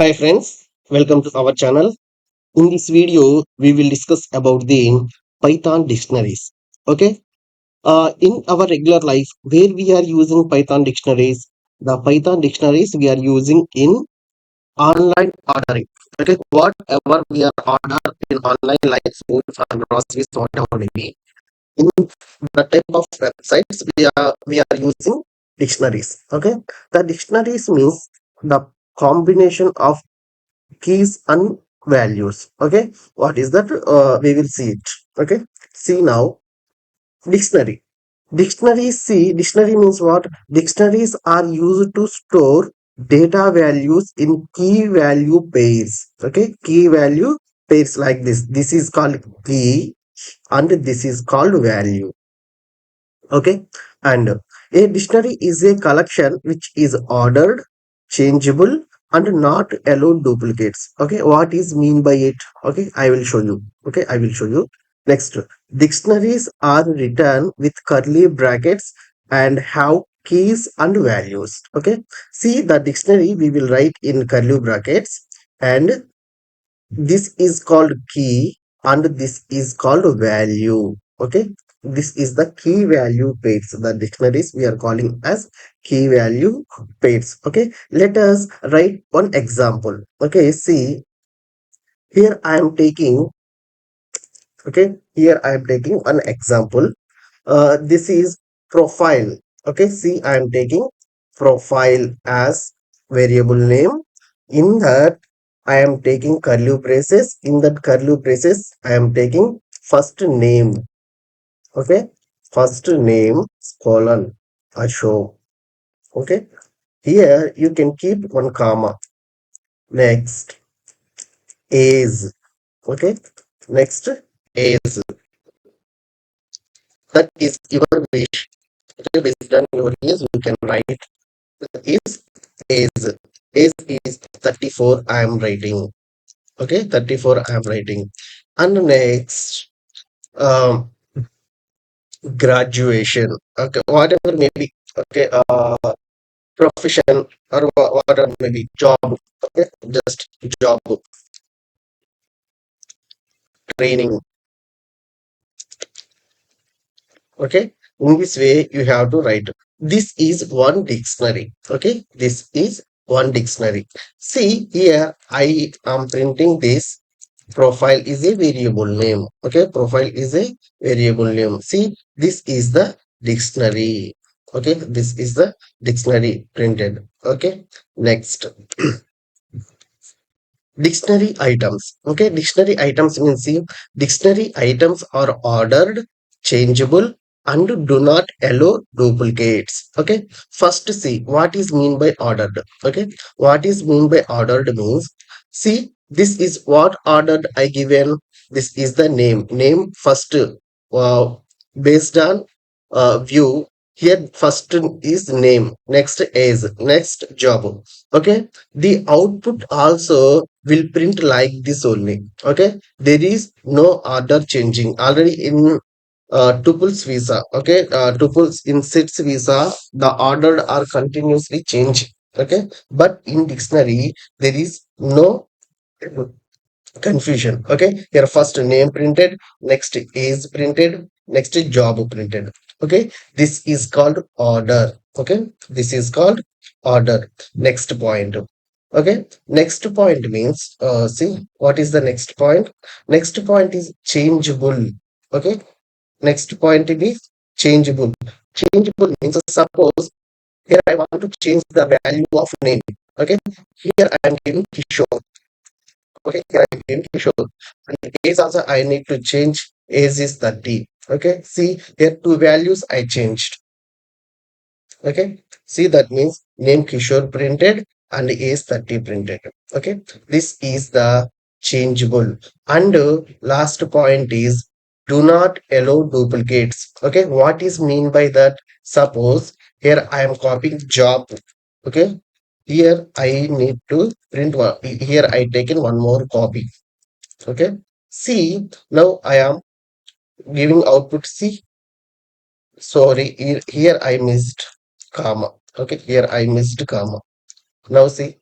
Hi friends, welcome to our channel. In this video, we will discuss about the Python dictionaries. Okay, in our regular life, where we are using Python dictionaries, the Python dictionaries we are using in online ordering. Okay, whatever we are order in online, like food for groceries, whatever may be, in the type of websites we are using dictionaries. Okay, the dictionaries means the combination of keys and values. Okay, what is that? We will see it. Okay, see now. Dictionary. Dictionary means what? Dictionaries are used to store data values in key value pairs. Okay, key value pairs like this is called key and this is called value. Okay, and a dictionary is a collection which is ordered, changeable, and not allow duplicates. Okay, what is mean by it? Okay, I will show you. Okay, I will show you. Next, dictionaries are written with curly brackets and have keys and values. Okay, see the dictionary we will write in curly brackets, and this is called key and this is called value. Okay, this is the key value pairs. The dictionaries we are calling as key value pairs. Okay, let us write one example. Okay, see, here I am taking, okay, here I am taking one example. This is profile. Okay, see, I am taking profile as variable name. In that, I am taking curly braces. In that curly braces, I am taking first name. Okay, first name colon Ashok. Okay, here you can keep one comma. Next is, okay, next is, that is your wish. Okay, based on your age, you can write is is 34. I am writing. Okay, 34 I am writing. And next, um graduation. Okay, whatever maybe. Okay, profession or whatever maybe job. Okay, just job, training. Okay, in this way you have to write. This is one dictionary. Okay, this is one dictionary. See here, I am printing this. Profile is a variable name. Okay, profile is a variable name. See, this is the dictionary. Okay, this is the dictionary printed. Okay, next, dictionary items. Okay, dictionary items means, see, dictionary items are ordered, changeable, and do not allow duplicates. Okay, first see what is mean by ordered. Okay, what is mean by ordered means, see, this is what ordered I given. This is the name first, based on view. Here first is name, next is, next job. Okay, the output also will print like this only. Okay, there is no order changing already in tuples visa. Okay, tuples in sets visa, the order are continuously changing. Okay, but in dictionary there is no confusion. Okay, here first name printed, next is printed, next job printed. Okay, this is called order. Okay, this is called order. Next point. Okay, next point means, see, what is the next point? Next point is changeable. Okay, next point is changeable. Changeable means, suppose here I want to change the value of name. Okay, here I am giving Kishore. Okay, here I am giving Kishore. And age also I need to change. Age is 30. Okay, see, here two values I changed. Okay, see, that means name Kishore printed and age 30 printed. Okay, this is the changeable. And last point is, do not allow duplicates. Okay, what is mean by that? Suppose here I am copying job. Okay, here I need to print one. Here I taken one more copy. Okay, see, now I am giving output. See, sorry, here I missed comma. Okay, here I missed comma. Now see,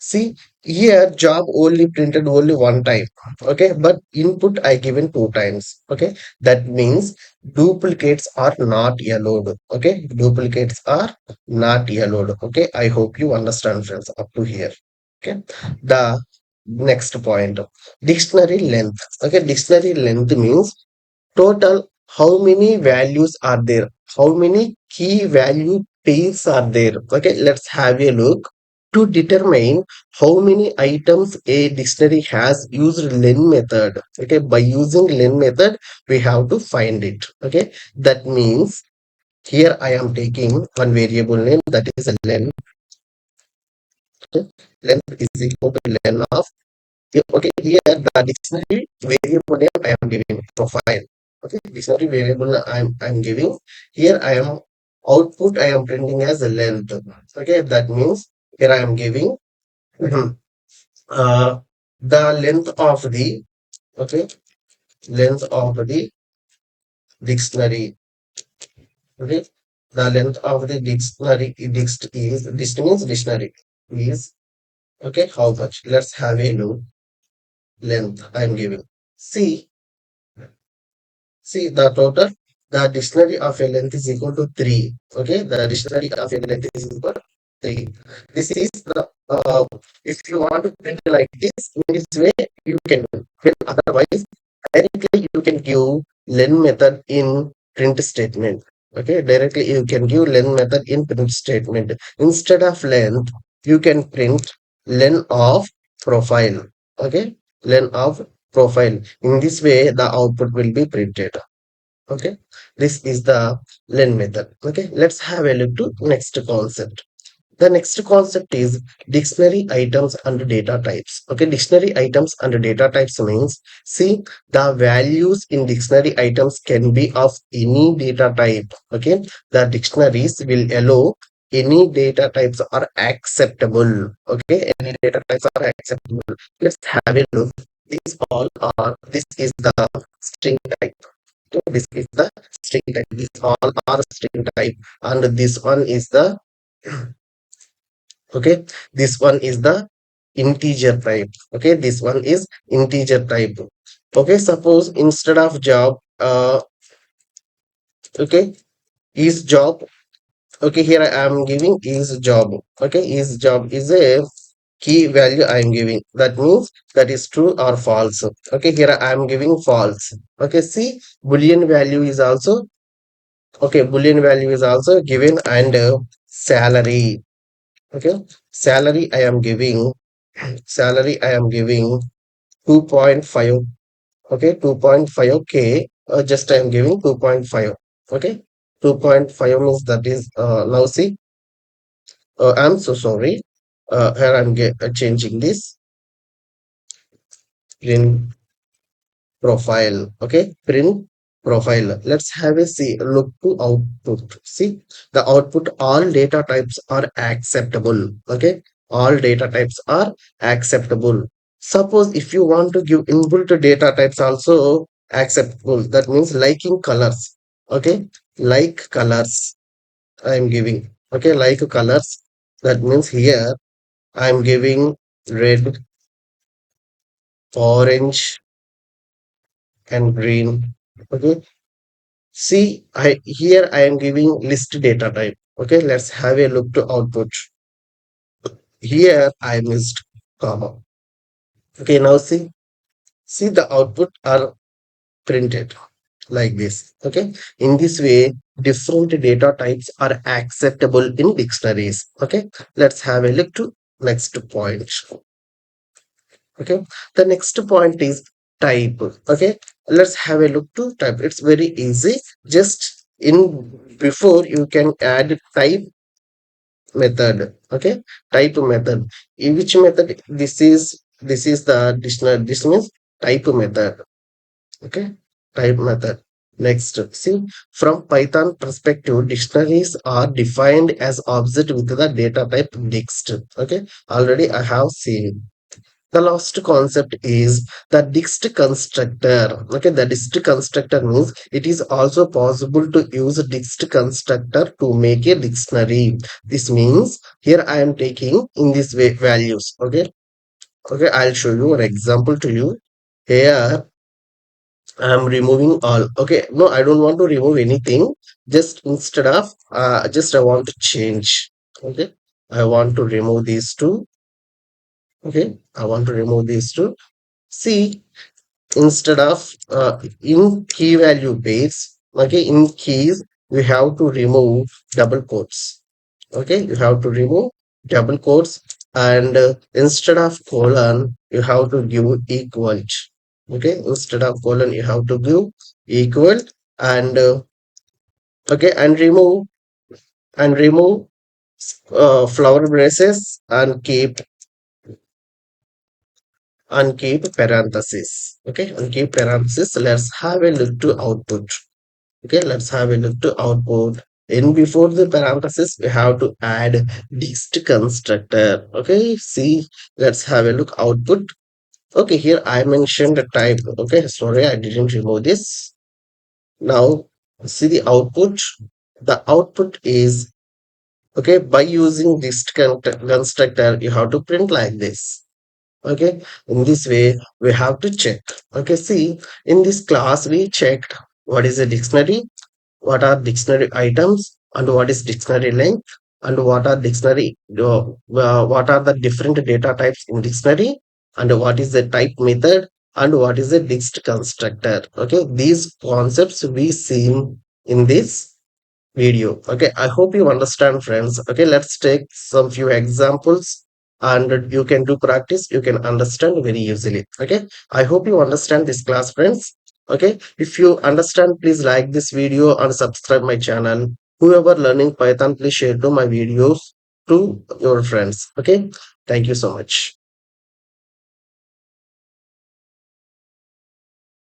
See, here job only printed only one time. Okay, but input I given two times. Okay, that means duplicates are not allowed. Okay, duplicates are not allowed. Okay, I hope you understand, friends, up to here. Okay, the next point, dictionary length. Okay, dictionary length means total how many values are there, how many key value pairs are there. Okay, let's have a look. To determine how many items a dictionary has, use len method. Okay, by using len method we have to find it. Okay, that means here I am taking one variable name, that is a len. Okay, length is equal to len of. Okay, here the dictionary variable name I am giving profile. Okay, dictionary variable I'm giving. Here I am output I am printing as a length. Okay, that means here I am giving uh, the length of the, okay, length of the dictionary. Okay, the length of the dictionary dict means dictionary is, okay, how much? Let's have a look. Length I am giving. See, See the total, the dictionary of a length is equal to 3. Okay, the dictionary of a length is equal to 3. This is the, if you want to print like this, in this way you can print. Otherwise, directly you can give len method in print statement. Okay, directly you can give len method in print statement. Instead of length, you can print len of profile. Okay, len of profile. In this way, the output will be printed. Okay, this is the len method. Okay, let's have a look to next concept. The next concept is dictionary items and data types. Okay, dictionary items and data types means, see, the values in dictionary items can be of any data type. Okay, the dictionaries will allow any data types are acceptable. Okay, any data types are acceptable. Let's have a look. These all are, this is the string type. So this is the string type. These all are string type, and this one is the, okay, this one is the integer type. Okay, this one is integer type. Okay, suppose instead of job, okay, is job. Okay, here I am giving is job. Okay, is job is a key value I am giving. That means that is true or false. Okay, here I am giving false. Okay, see, boolean value is also, okay, boolean value is also given, and salary. Okay, salary I am giving, salary I am giving 2.5. Okay, 2.5 k, just I am giving 2.5. Okay, 2.5 means that is, now see, I'm so sorry, here I'm changing this print profile. Okay, print profile. Let's have a see look to output. See, the output, all data types are acceptable. Okay, all data types are acceptable. Suppose if you want to give inbuilt data types also acceptable, that means liking colors. Okay, like colors I am giving. Okay, like colors, that means here I am giving red, orange, and green. Okay, see, I here I am giving list data type. Okay, let's have a look to output. Here I missed comma. Okay, now see the output are printed like this. Okay, in this way, different data types are acceptable in dictionaries. Okay, let's have a look to next point. Okay, the next point is type. Okay, let's have a look to type. It's very easy. Just in before you can add type method. Okay, type method. In which method? This is the dictionary. This means type method. Okay, type method. Next, see, from Python perspective, dictionaries are defined as object with the data type dict. Okay, already I have seen. The last concept is the dict constructor. Okay, the dict constructor means it is also possible to use a dict constructor to make a dictionary. This means here I am taking in this way values. Okay, okay, I'll show you an example to you. Here I'm removing all. Okay, no, I don't want to remove anything. Just instead of just I want to change. Okay, I want to remove these two. Okay, I want to remove these two. See, instead of in key value base, okay, in keys we have to remove double quotes. Okay, you have to remove double quotes, and instead of colon you have to give equal. Okay, instead of colon you have to give equal, and okay, and remove flower braces, and keep parenthesis. Okay, and keep parenthesis. Let's have a look to output. Okay, let's have a look to output. In before the parenthesis we have to add dict constructor. Okay, see, let's have a look output. Okay, here I mentioned the type. Okay, sorry, I didn't remove this. Now see the output. The output is, okay, by using constructor you have to print like this. Okay, in this way we have to check. Okay, see, in this class we checked what is a dictionary, what are dictionary items, and what is dictionary length, and what are the different data types in dictionary, and what is the type method, and what is the dict constructor. Okay, these concepts we seen in this video. Okay, I hope you understand, friends. Okay, let's take some few examples, and you can do practice, you can understand very easily. Okay, I hope you understand this class, friends. Okay, if you understand, please like this video and subscribe my channel. Whoever learning Python, please share to my videos to your friends. Okay, thank you so much.